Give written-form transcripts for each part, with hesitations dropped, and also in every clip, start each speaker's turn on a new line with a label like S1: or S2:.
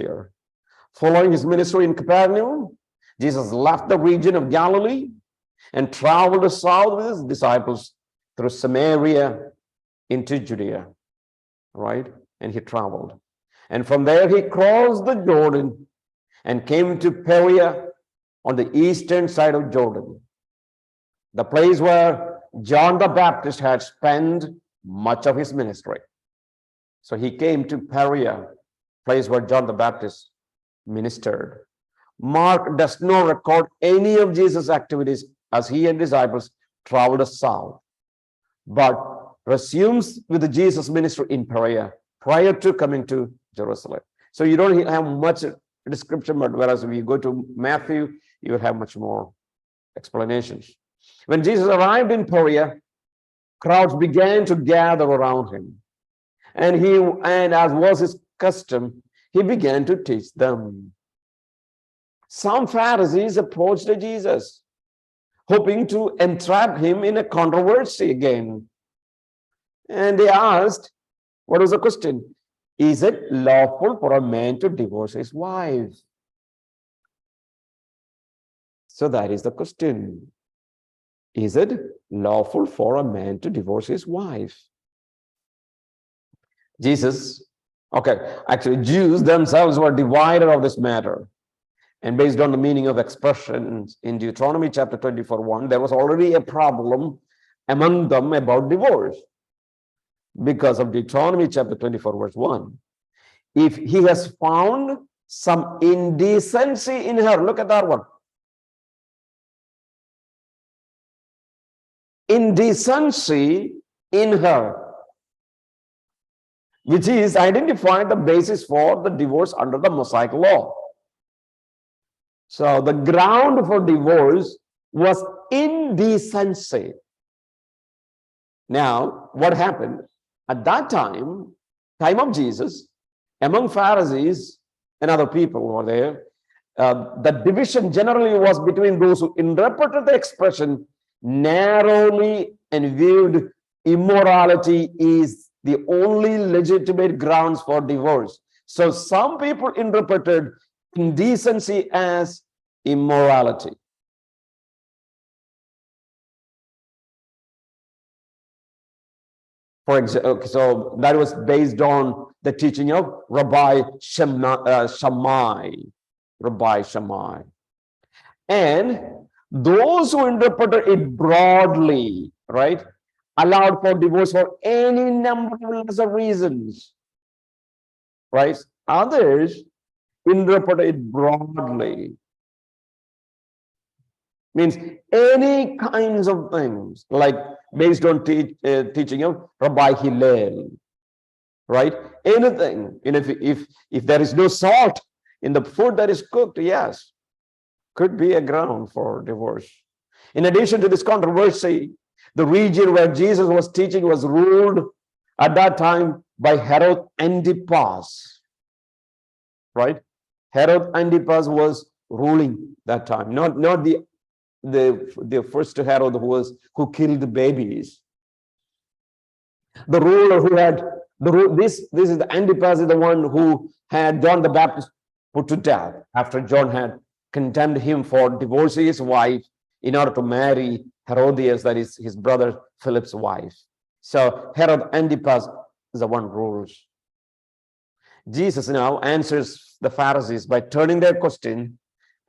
S1: here. Following his ministry in Capernaum, Jesus left the region of Galilee and traveled south with his disciples through Samaria into Judea, right? And he traveled. And from there he crossed the Jordan and came to Perea on the eastern side of Jordan, the place where John the Baptist had spent much of his ministry. So he came to Perea, place where John the Baptist ministered. Mark does not record any of Jesus' activities as he and disciples traveled south, but resumes with Jesus' ministry in Perea prior to coming to Jerusalem. So you don't have much description, but whereas if you go to Matthew, you will have much more explanations. When Jesus arrived in Perea, crowds began to gather around him. And as was his custom, he began to teach them. Some Pharisees approached Jesus, hoping to entrap him in a controversy again. And they asked, what was the question? Is it lawful for a man to divorce his wife? So that is the question. Is it lawful for a man to divorce his wife? Actually, Jews themselves were divided of this matter. And based on the meaning of expressions in Deuteronomy chapter 24:1, there was already a problem among them about divorce. Because of Deuteronomy chapter 24, verse 1. If he has found some indecency in her, look at that one. Indecency in her, which is identified the basis for the divorce under the Mosaic law. So the ground for divorce was indecency. Now, what happened? At that time of Jesus, among Pharisees and other people who were there, the division generally was between those who interpreted the expression narrowly and viewed immorality is the only legitimate grounds for divorce. So some people interpreted indecency as immorality. For example, so that was based on the teaching of Rabbi Shammai. And those who interpreted it broadly, right, allowed for divorce for any number of reasons, right? Others interpreted it broadly. Means any kinds of things, like based on teaching of Rabbi Hillel, right? Anything. And if there is no salt in the food that is cooked, yes, could be a ground for divorce. In addition to this controversy, the region where Jesus was teaching was ruled at that time by Herod Antipas, right? Herod Antipas was ruling that time, not the first Herod who killed the babies. The ruler who had this is the Antipas, is the one who had John the Baptist put to death after John had condemned him for divorcing his wife in order to marry Herodias, that is his brother Philip's wife. So Herod Antipas is the one who rules. Jesus now answers the Pharisees by turning their question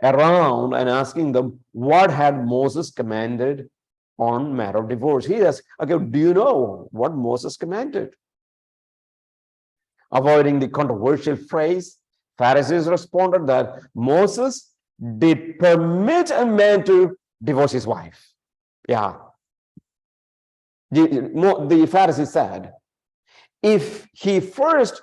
S1: around and asking them, what had Moses commanded on matter of divorce? He asks, okay, do you know what Moses commanded? Avoiding the controversial phrase, Pharisees responded that Moses did permit a man to divorce his wife. Yeah. The Pharisees said, if he first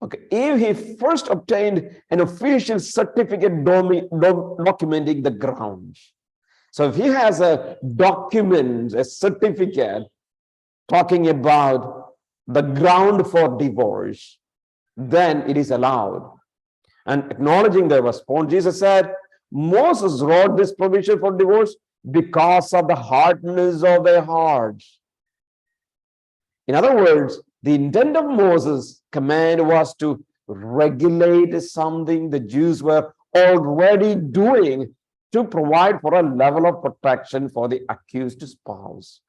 S1: obtained an official certificate documenting the grounds. So if he has a document, a certificate talking about the ground for divorce, then it is allowed. And acknowledging their response, Jesus said, Moses wrote this provision for divorce because of the hardness of their hearts. In other words, the intent of Moses' command was to regulate something the Jews were already doing to provide for a level of protection for the accused spouse.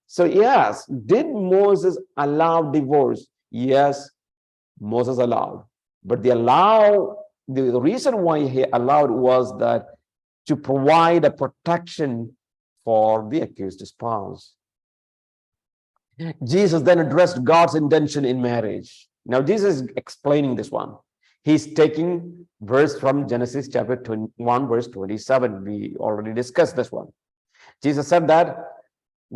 S1: So yes, did Moses allow divorce? Yes, Moses allowed. But the reason why he allowed was that to provide a protection for the accused spouse. Jesus then addressed God's intention in marriage. Now, Jesus is explaining this one. He's taking verse from Genesis chapter 21, verse 27. We already discussed this one. Jesus said that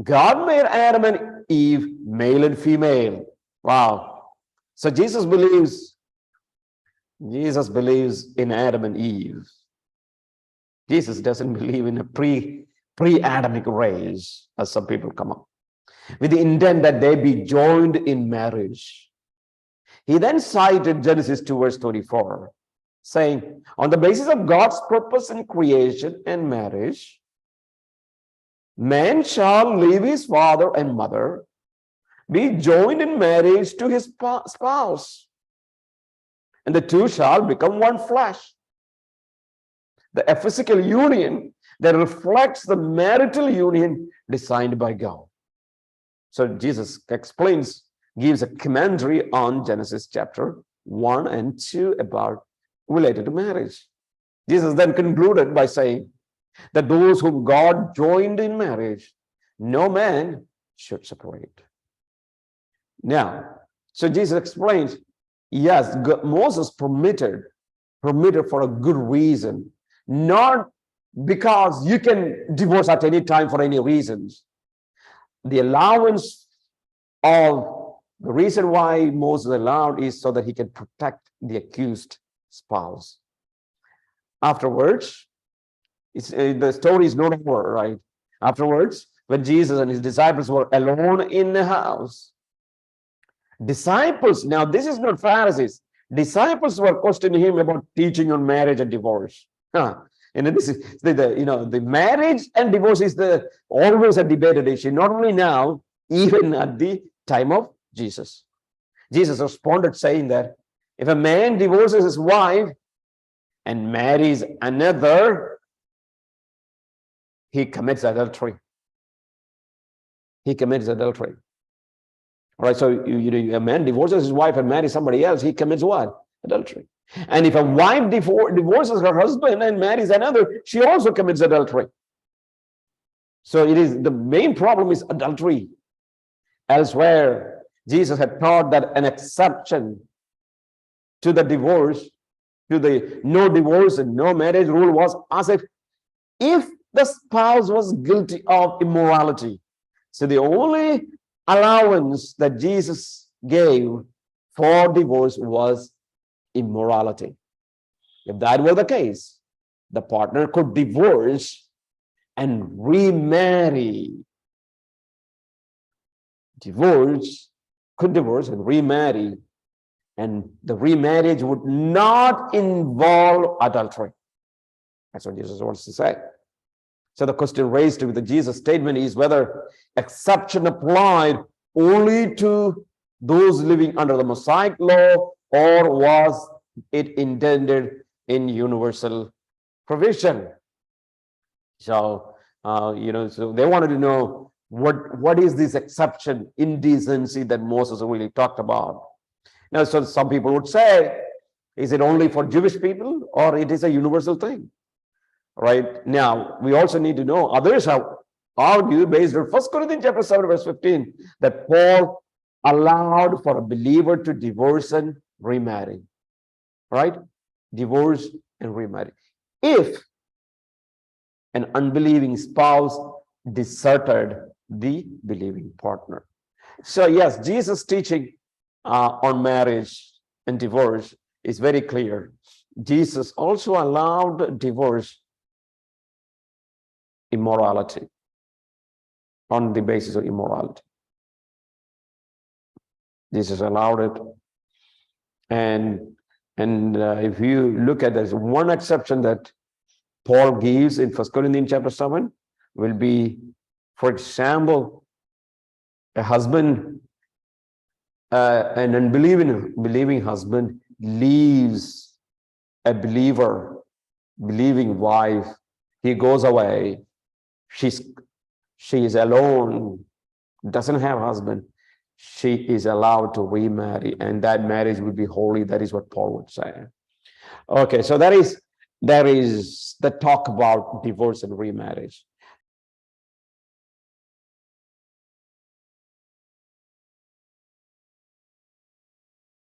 S1: God made Adam and Eve male and female. Wow. So Jesus believes in Adam and Eve. Jesus doesn't believe in a pre-Adamic race, as some people come up, with the intent that they be joined in marriage. He then cited Genesis 2, verse 24, saying, on the basis of God's purpose in creation and marriage, man shall leave his father and mother, be joined in marriage to his spouse, and the two shall become one flesh. A physical union that reflects the marital union designed by God. So Jesus gives a commentary on Genesis chapter 1 and 2 about related to marriage. Jesus then concluded by saying that those whom God joined in marriage, no man should separate. Now, so Jesus explains, yes, Moses permitted for a good reason, not because you can divorce at any time for any reasons. The allowance of the reason why Moses allowed is so that he can protect the accused spouse. Afterwards, the story is not over, right? Afterwards, when Jesus and his disciples were alone in the house, disciples, now this is not Pharisees, disciples were questioning him about teaching on marriage and divorce. And this is the marriage and divorce is always a debated issue, not only now, even at the time of Jesus. Jesus responded saying that if a man divorces his wife and marries another, he commits adultery. He commits adultery. All right, so a man divorces his wife and marries somebody else, he commits what? Adultery. And if a wife divorces her husband and marries another, she also commits adultery. So the main problem is adultery. Elsewhere, Jesus had taught that an exception to the divorce, to the no divorce and no marriage rule was as if the spouse was guilty of immorality. So the only allowance that Jesus gave for divorce was immorality. If that were the case, the partner could divorce and remarry. Could divorce and remarry, and the remarriage would not involve adultery. That's what Jesus wants to say. So the question raised with the Jesus statement is whether exception applied only to those living under the Mosaic law, or was it intended in universal provision? So, so they wanted to know what is this exception, indecency that Moses really talked about. Now, so some people would say, is it only for Jewish people or it is a universal thing? Right now, we also need to know, others have argued based on 1 Corinthians chapter 7, verse 15, that Paul allowed for a believer to divorce and remarry. Right? Divorce and remarry. If an unbelieving spouse deserted the believing partner. So yes, Jesus' teaching on marriage and divorce is very clear. Jesus also allowed divorce, immorality, on the basis of immorality. Jesus allowed it. And if you look at, there's one exception that Paul gives in 1 Corinthians chapter 7 will be, for example, a husband, an unbelieving husband leaves a believing wife, he goes away, she is alone, doesn't have a husband, she is allowed to remarry, and that marriage will be holy. That is what Paul would say. Okay, so that is the talk about divorce and remarriage.